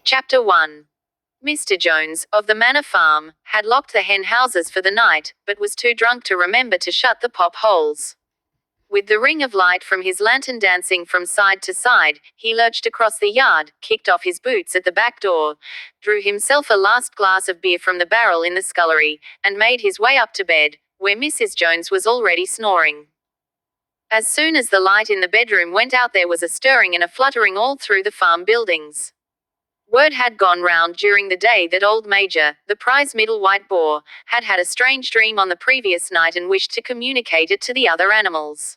Chapter 1. Mr. Jones, of the Manor Farm, had locked the hen houses for the night, but was too drunk to remember to shut the pop holes. With the ring of light from his lantern dancing from side to side, he lurched across the yard, kicked off his boots at the back door, drew himself a last glass of beer from the barrel in the scullery, and made his way up to bed, where Mrs. Jones was already snoring. As soon as the light in the bedroom went out, there was a stirring and a fluttering all through the farm buildings. Word had gone round during the day that old Major, the prize middle white boar, had had a strange dream on the previous night and wished to communicate it to the other animals.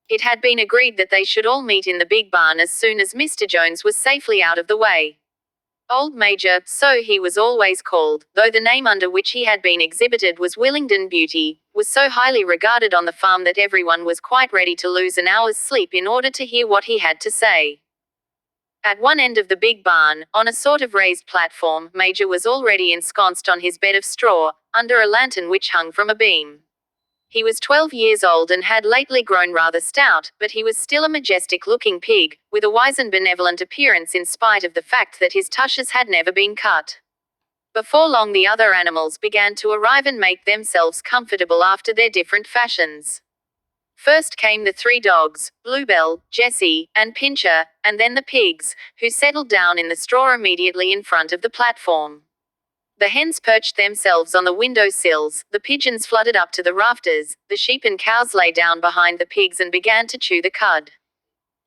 It had been agreed that they should all meet in the big barn as soon as Mr. Jones was safely out of the way. Old Major, so he was always called, though the name under which he had been exhibited was Willingdon Beauty, was so highly regarded on the farm that everyone was quite ready to lose an hour's sleep in order to hear what he had to say. At one end of the big barn, on a sort of raised platform, Major was already ensconced on his bed of straw, under a lantern which hung from a beam. He was 12 years old and had lately grown rather stout, but he was still a majestic-looking pig, with a wise and benevolent appearance in spite of the fact that his tushes had never been cut. Before long the other animals began to arrive and make themselves comfortable after their different fashions. First came the 3 dogs, Bluebell, Jessie, and Pincher, and then the pigs, who settled down in the straw immediately in front of the platform. The hens perched themselves on the window sills, the pigeons fluttered up to the rafters, the sheep and cows lay down behind the pigs and began to chew the cud.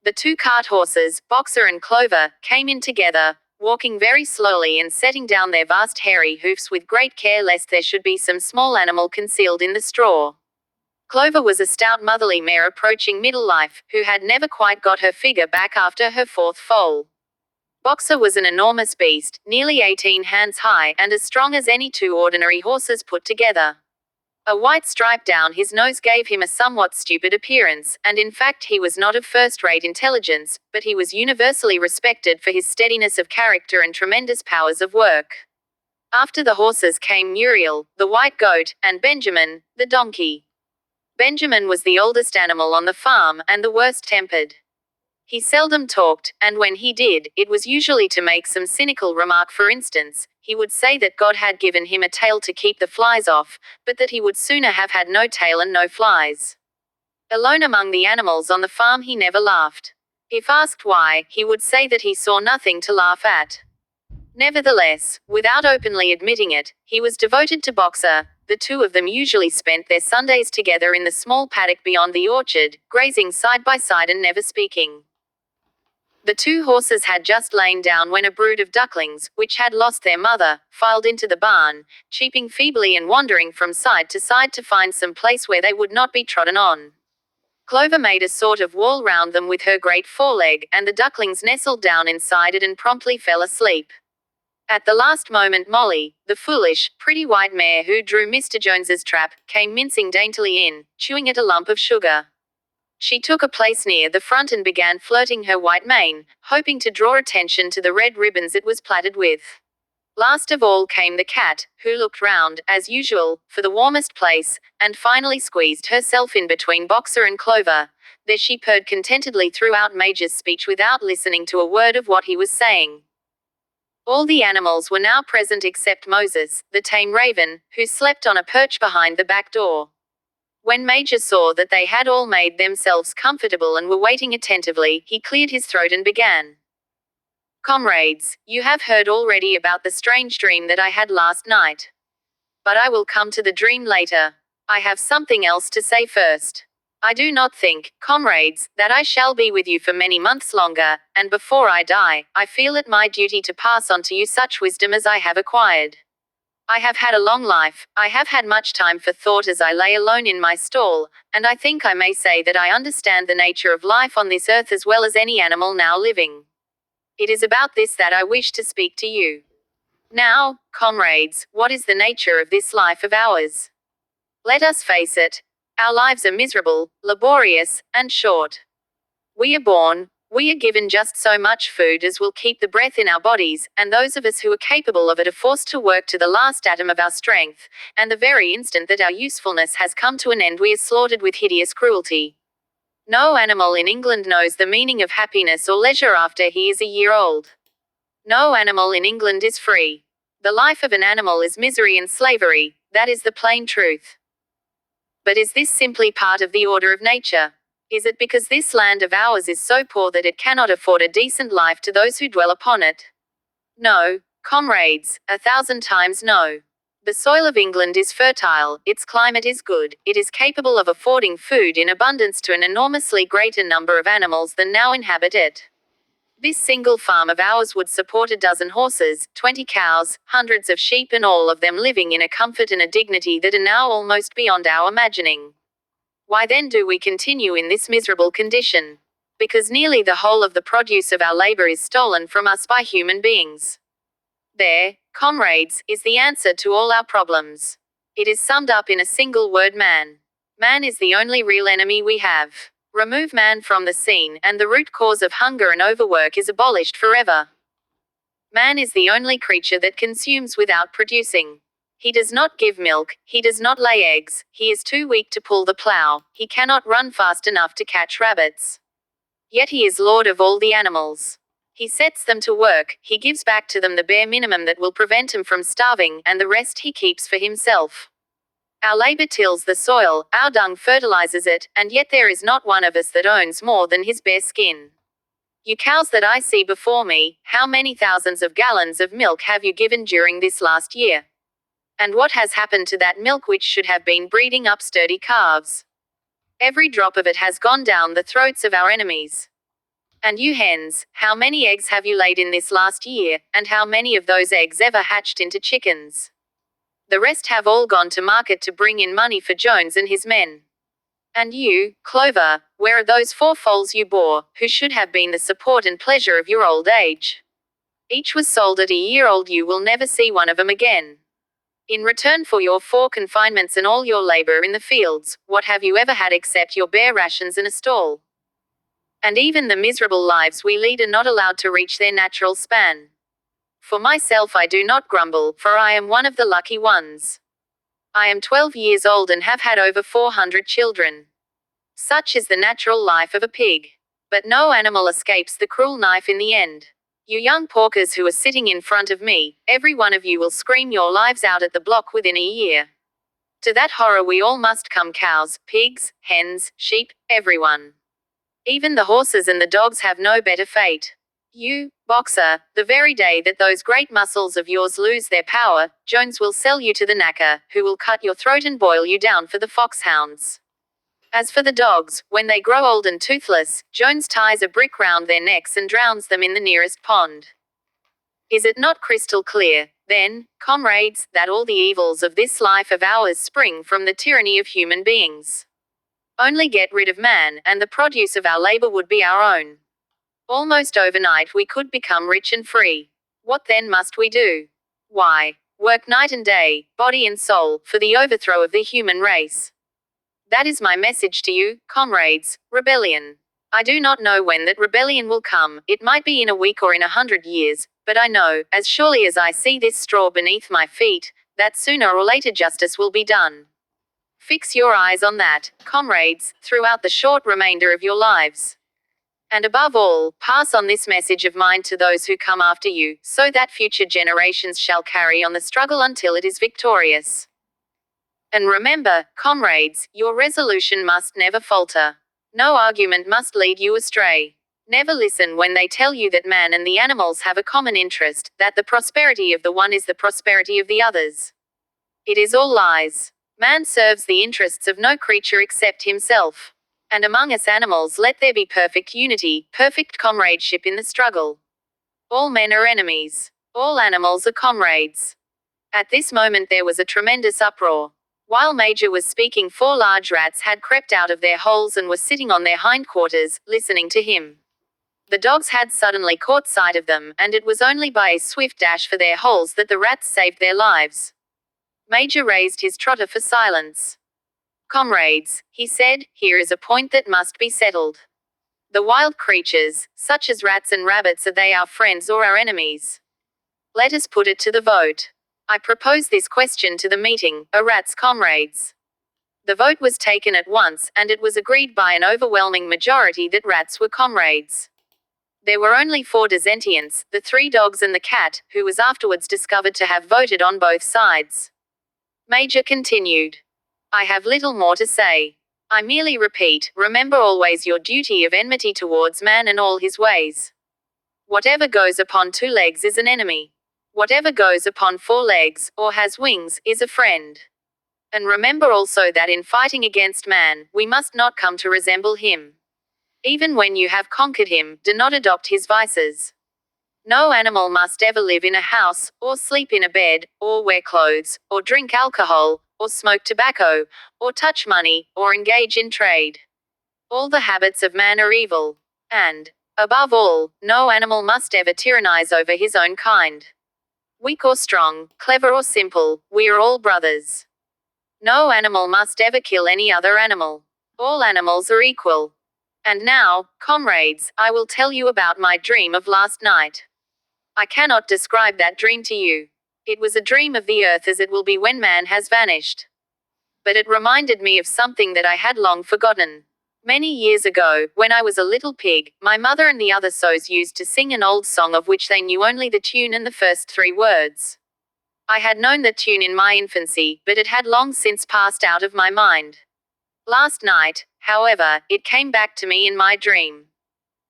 The 2 cart horses, Boxer and Clover, came in together, walking very slowly and setting down their vast hairy hoofs with great care lest there should be some small animal concealed in the straw. Clover was a stout motherly mare approaching middle life, who had never quite got her figure back after her 4th foal. Boxer was an enormous beast, nearly 18 hands high, and as strong as any 2 ordinary horses put together. A white stripe down his nose gave him a somewhat stupid appearance, and in fact he was not of first-rate intelligence, but he was universally respected for his steadiness of character and tremendous powers of work. After the horses came Muriel, the white goat, and Benjamin, the donkey. Benjamin was the oldest animal on the farm, and the worst-tempered. He seldom talked, and when he did, it was usually to make some cynical remark. For instance, he would say that God had given him a tail to keep the flies off, but that he would sooner have had no tail and no flies. Alone among the animals on the farm he never laughed. If asked why, he would say that he saw nothing to laugh at. Nevertheless, without openly admitting it, he was devoted to Boxer. The 2 of them usually spent their Sundays together in the small paddock beyond the orchard, grazing side by side and never speaking. The 2 horses had just lain down when a brood of ducklings, which had lost their mother, filed into the barn, cheeping feebly and wandering from side to side to find some place where they would not be trodden on. Clover made a sort of wall round them with her great foreleg, and the ducklings nestled down inside it and promptly fell asleep. At the last moment Molly, the foolish, pretty white mare who drew Mr. Jones's trap, came mincing daintily in, chewing at a lump of sugar. She took a place near the front and began flirting her white mane, hoping to draw attention to the red ribbons it was plaited with. Last of all came the cat, who looked round, as usual, for the warmest place, and finally squeezed herself in between Boxer and Clover. There she purred contentedly throughout Major's speech without listening to a word of what he was saying. All the animals were now present except Moses, the tame raven, who slept on a perch behind the back door. When Major saw that they had all made themselves comfortable and were waiting attentively, he cleared his throat and began. "Comrades, you have heard already about the strange dream that I had last night. But I will come to the dream later. I have something else to say first. I do not think, comrades, that I shall be with you for many months longer, and before I die, I feel it my duty to pass on to you such wisdom as I have acquired. I have had a long life, I have had much time for thought as I lay alone in my stall, and I think I may say that I understand the nature of life on this earth as well as any animal now living. It is about this that I wish to speak to you. Now, comrades, what is the nature of this life of ours? Let us face it. Our lives are miserable, laborious, and short. We are born, we are given just so much food as will keep the breath in our bodies, and those of us who are capable of it are forced to work to the last atom of our strength, and the very instant that our usefulness has come to an end we are slaughtered with hideous cruelty. No animal in England knows the meaning of happiness or leisure after he is a year old. No animal in England is free. The life of an animal is misery and slavery, that is the plain truth. But is this simply part of the order of nature? Is it because this land of ours is so poor that it cannot afford a decent life to those who dwell upon it? No, comrades, 1,000 times no. The soil of England is fertile, its climate is good, it is capable of affording food in abundance to an enormously greater number of animals than now inhabit it. This single farm of ours would support a dozen horses, 20 cows, hundreds of sheep, and all of them living in a comfort and a dignity that are now almost beyond our imagining. Why then do we continue in this miserable condition? Because nearly the whole of the produce of our labor is stolen from us by human beings. There, comrades, is the answer to all our problems. It is summed up in a single word: man. Man is the only real enemy we have. Remove man from the scene, and the root cause of hunger and overwork is abolished forever. Man is the only creature that consumes without producing. He does not give milk, he does not lay eggs, he is too weak to pull the plow, he cannot run fast enough to catch rabbits. Yet he is lord of all the animals. He sets them to work, he gives back to them the bare minimum that will prevent him from starving, and the rest he keeps for himself. Our labor tills the soil, our dung fertilizes it, and yet there is not one of us that owns more than his bare skin. You cows that I see before me, how many thousands of gallons of milk have you given during this last year? And what has happened to that milk which should have been breeding up sturdy calves? Every drop of it has gone down the throats of our enemies. And you hens, how many eggs have you laid in this last year, and how many of those eggs ever hatched into chickens? The rest have all gone to market to bring in money for Jones and his men. And you, Clover, where are those 4 foals you bore, who should have been the support and pleasure of your old age? Each was sold at a year old. You will never see one of them again. In return for your 4 confinements and all your labor in the fields, what have you ever had except your bare rations and a stall? And even the miserable lives we lead are not allowed to reach their natural span. For myself I do not grumble, for I am one of the lucky ones. I am 12 years old and have had over 400 children. Such is the natural life of a pig. But no animal escapes the cruel knife in the end. You young porkers who are sitting in front of me, every one of you will scream your lives out at the block within a year. To that horror we all must come: cows, pigs, hens, sheep, everyone. Even the horses and the dogs have no better fate. You, boxer, the very day that those great muscles of yours lose their power, Jones will sell you to the knacker, who will cut your throat and boil you down for the foxhounds. As for the dogs, when they grow old and toothless, Jones ties a brick round their necks and drowns them in the nearest pond. Is it not crystal clear, then, comrades, that all the evils of this life of ours spring from the tyranny of human beings? Only get rid of man, and the produce of our labor would be our own. Almost overnight we could become rich and free. What then must we do? Why, work night and day, body and soul, for the overthrow of the human race. That is my message to you, comrades: rebellion. I do not know when that rebellion will come, it might be in a week or in 100 years, but I know, as surely as I see this straw beneath my feet, that sooner or later justice will be done. Fix your eyes on that, comrades, throughout the short remainder of your lives. And above all, pass on this message of mine to those who come after you, so that future generations shall carry on the struggle until it is victorious. And remember, comrades, your resolution must never falter. No argument must lead you astray. Never listen when they tell you that man and the animals have a common interest, that the prosperity of the one is the prosperity of the others. It is all lies. Man serves the interests of no creature except himself. And among us animals let there be perfect unity, perfect comradeship in the struggle. All men are enemies. All animals are comrades. At this moment there was a tremendous uproar. While Major was speaking, 4 large rats had crept out of their holes and were sitting on their hindquarters, listening to him. The dogs had suddenly caught sight of them, and it was only by a swift dash for their holes that the rats saved their lives. Major raised his trotter for silence. Comrades, he said, here is a point that must be settled. The wild creatures, such as rats and rabbits, are they our friends or our enemies? Let us put it to the vote. I propose this question to the meeting: are rats comrades? The vote was taken at once, and it was agreed by an overwhelming majority that rats were comrades. There were only 4 dissentients, the 3 dogs and the cat, who was afterwards discovered to have voted on both sides. Major continued. I have little more to say. I merely repeat, remember always your duty of enmity towards man and all his ways. Whatever goes upon 2 legs is an enemy. Whatever goes upon 4 legs, or has wings, is a friend. And remember also that in fighting against man, we must not come to resemble him. Even when you have conquered him, do not adopt his vices. No animal must ever live in a house, or sleep in a bed, or wear clothes, or drink alcohol, or smoke tobacco, or touch money, or engage in trade. All the habits of man are evil. And, above all, no animal must ever tyrannize over his own kind. Weak or strong, clever or simple, we are all brothers. No animal must ever kill any other animal. All animals are equal. And now, comrades, I will tell you about my dream of last night. I cannot describe that dream to you. It was a dream of the earth as it will be when man has vanished. But it reminded me of something that I had long forgotten. Many years ago, when I was a little pig, my mother and the other sows used to sing an old song of which they knew only the tune and the first 3 words. I had known the tune in my infancy, but it had long since passed out of my mind. Last night, however, it came back to me in my dream.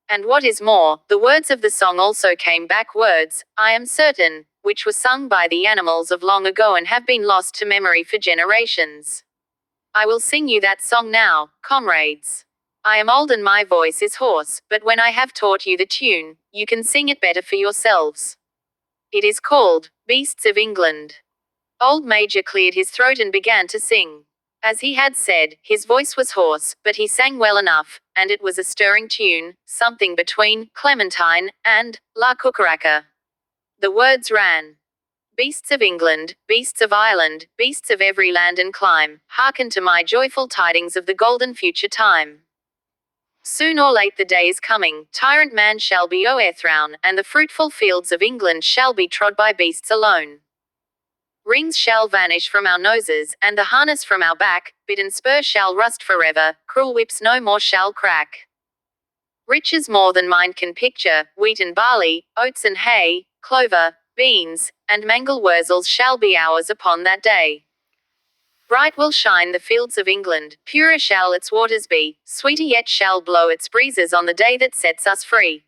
And what is more, the words of the song also came back, words, I am certain, which were sung by the animals of long ago and have been lost to memory for generations. I will sing you that song now, comrades. I am old and my voice is hoarse, but when I have taught you the tune, you can sing it better for yourselves. It is called, Beasts of England. Old Major cleared his throat and began to sing. As he had said, his voice was hoarse, but he sang well enough, and it was a stirring tune, something between Clementine and La Cucaracha. The words ran, Beasts of England, beasts of Ireland, beasts of every land and clime, hearken to my joyful tidings of the golden future time. Soon or late the day is coming, tyrant man shall be o'erthrown, and the fruitful fields of England shall be trod by beasts alone. Rings shall vanish from our noses, and the harness from our back, bit and spur shall rust forever, cruel whips no more shall crack. Riches more than mind can picture, wheat and barley, oats and hay, clover, beans, and mangel wurzels shall be ours upon that day. Bright will shine the fields of England, purer shall its waters be, sweeter yet shall blow its breezes on the day that sets us free.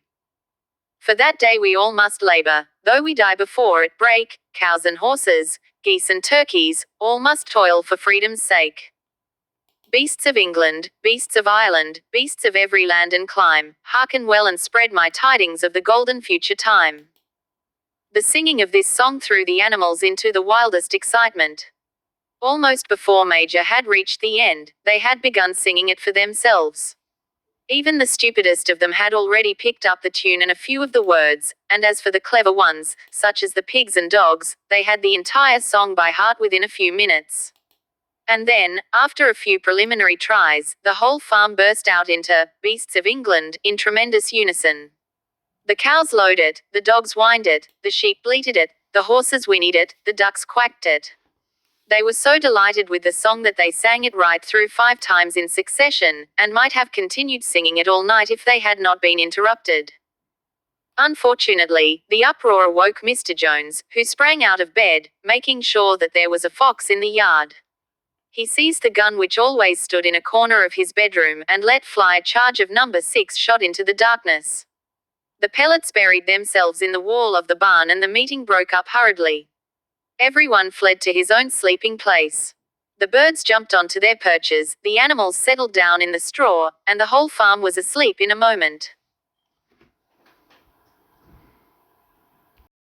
For that day we all must labor, though we die before it break, cows and horses, geese and turkeys, all must toil for freedom's sake. Beasts of England, beasts of Ireland, beasts of every land and clime, hearken well and spread my tidings of the golden future time. The singing of this song threw the animals into the wildest excitement. Almost before Major had reached the end, they had begun singing it for themselves. Even the stupidest of them had already picked up the tune and a few of the words, and as for the clever ones, such as the pigs and dogs, they had the entire song by heart within a few minutes. And then, after a few preliminary tries, the whole farm burst out into Beasts of England in tremendous unison. The cows lowed it, the dogs whined it, the sheep bleated it, the horses whinnied it, the ducks quacked it. They were so delighted with the song that they sang it right through 5 times in succession, and might have continued singing it all night if they had not been interrupted. Unfortunately, the uproar awoke Mr. Jones, who sprang out of bed, making sure that there was a fox in the yard. He seized the gun which always stood in a corner of his bedroom and let fly a charge of number 6 shot into the darkness. The pellets buried themselves in the wall of the barn and the meeting broke up hurriedly. Everyone fled to his own sleeping place. The birds jumped onto their perches, the animals settled down in the straw, and the whole farm was asleep in a moment.